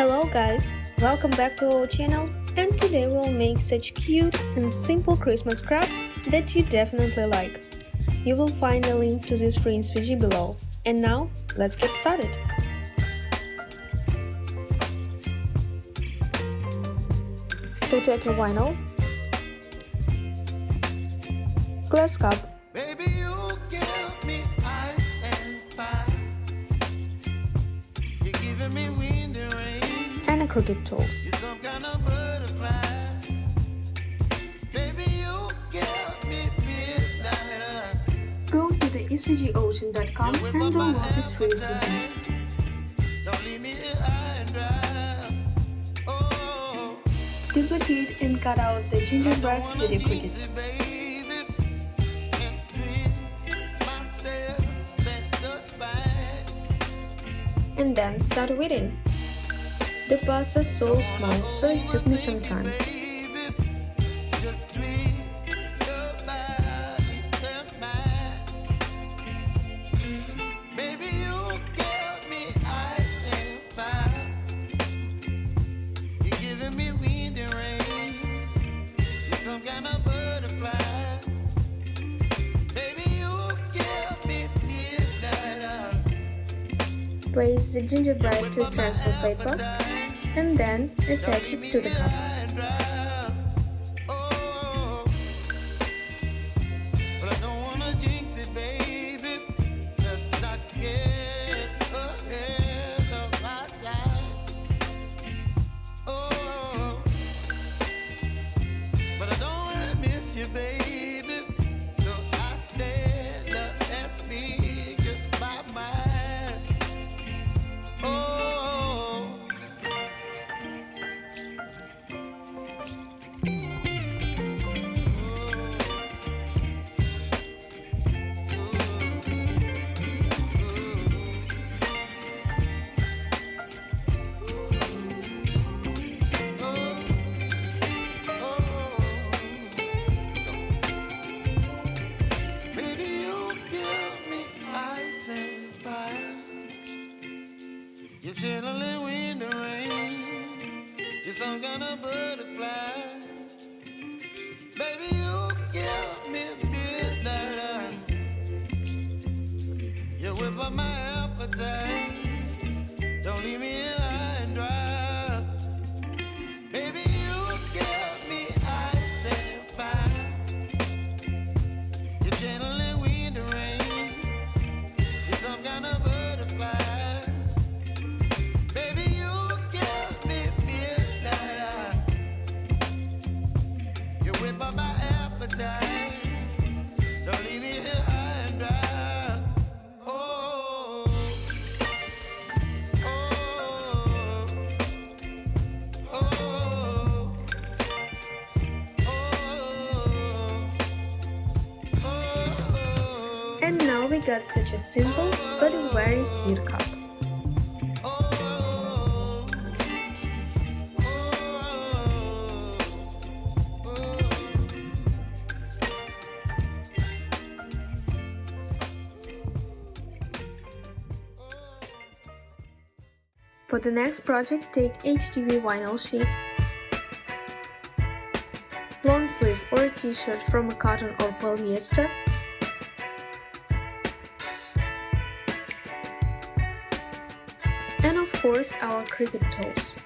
Hello guys, welcome back to our channel, and today we'll make such cute and simple Christmas crafts that you definitely like. You will find a link to this free in svg below. And now, let's get started! So take a vinyl, glass cup, and a Cricut tools. Go to the svgocean.com and download this free svg. Duplicate and cut out the gingerbread with your Cricut. And then start weeding. The parts are so small, so it took me some time. Place the gingerbread to transfer paper and then attach it to the cup. You're chilling in the rain. You're some kind of butterfly. Baby, you give me midnight. You whip up my appetite. Don't leave me here high and dry. Baby, you give me ice and fire. You're channeling wind and rain. You're some kind of butterfly. Don't leave me here high and dry. Oh, oh, oh, oh, oh. And now we got such a simple but very cute cup. For the next project, take HDV vinyl sheets, long sleeve or a t-shirt from a cotton or polyester, and of course our Cricut tools.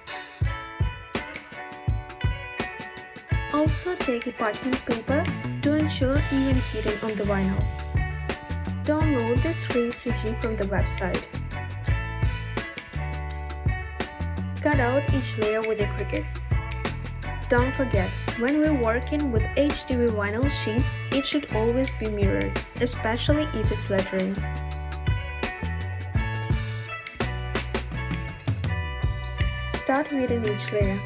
Also take a parchment paper to ensure even heating on the vinyl. Download this free svg from the website. Cut out each layer with a Cricut. Don't forget, when we're working with HDV vinyl sheets, it should always be mirrored, especially if it's lettering. Start weeding each layer.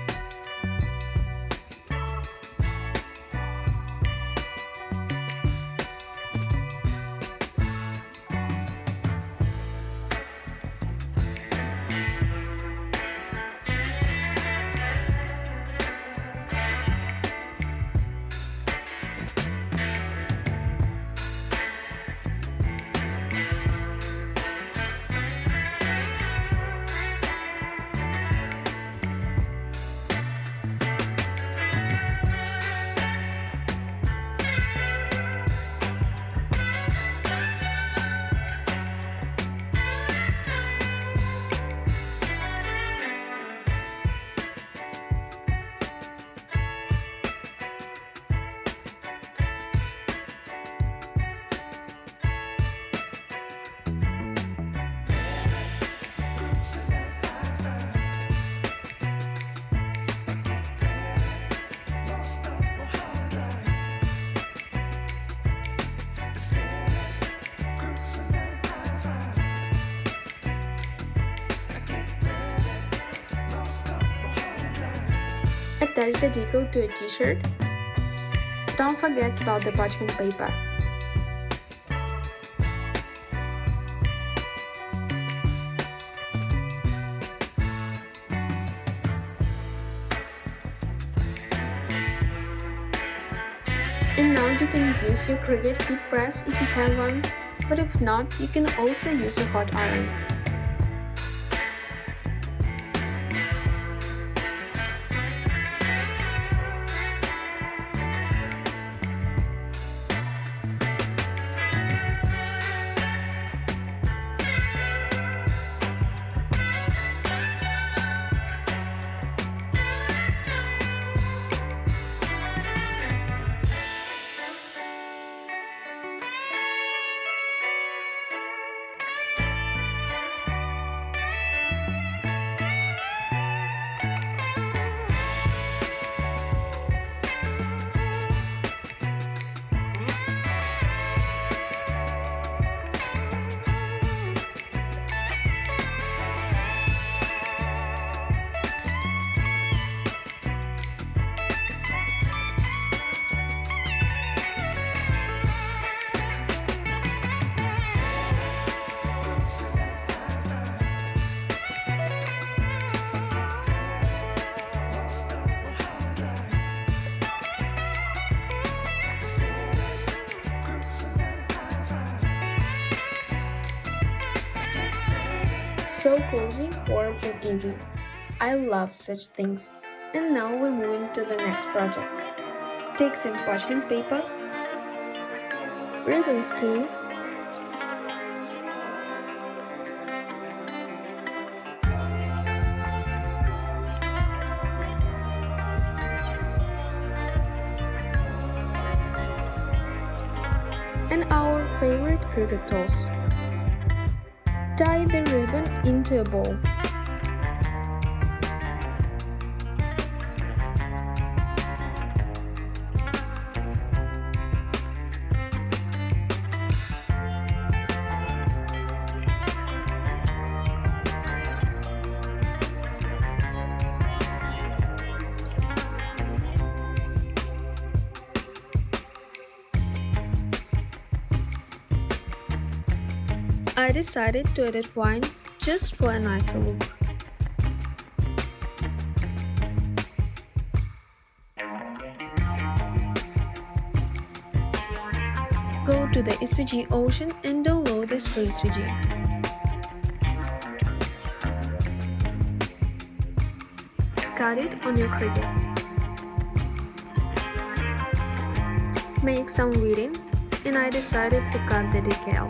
attach the decal to a t-shirt, don't forget about the parchment paper. And now you can use your Cricut heat press if you have one, but if not, you can also use a hot iron. So cozy, warm and easy. I love such things. And now we're moving to the next project. Take some parchment paper, ribbon skein, and our favorite Cricut tools. Tie the ribbon into a bow. I decided to edit wine just for a nicer look. Go to the svgocean and download this free SVG. Cut it on your Cricut. Make some weeding, and I decided to cut the decal.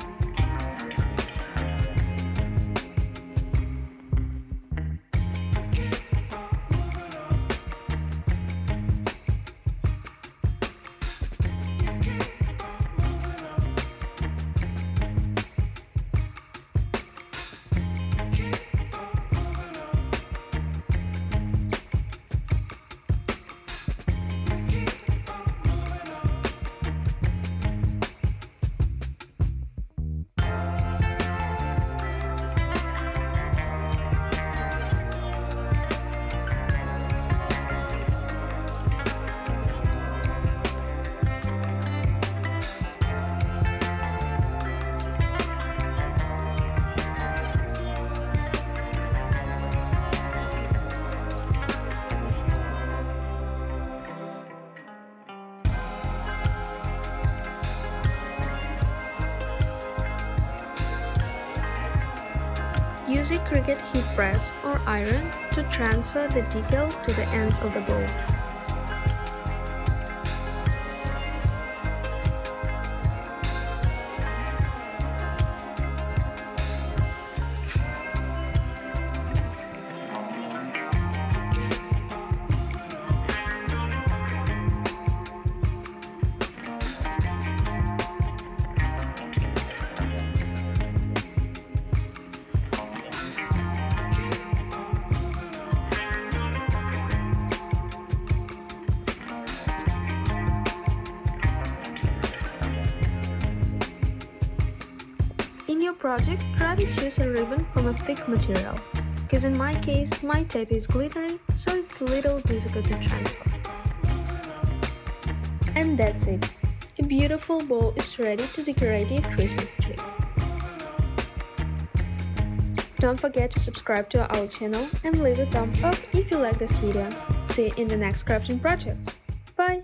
Use a Cricut heat press or iron to transfer the decal to the ends of the bow. In your project, try to choose a ribbon from a thick material. Because in my case, my tape is glittery, so it's a little difficult to transfer. And that's it. A beautiful bowl is ready to decorate your Christmas tree. Don't forget to subscribe to our channel and leave a thumbs up if you like this video. See you in the next crafting projects. Bye!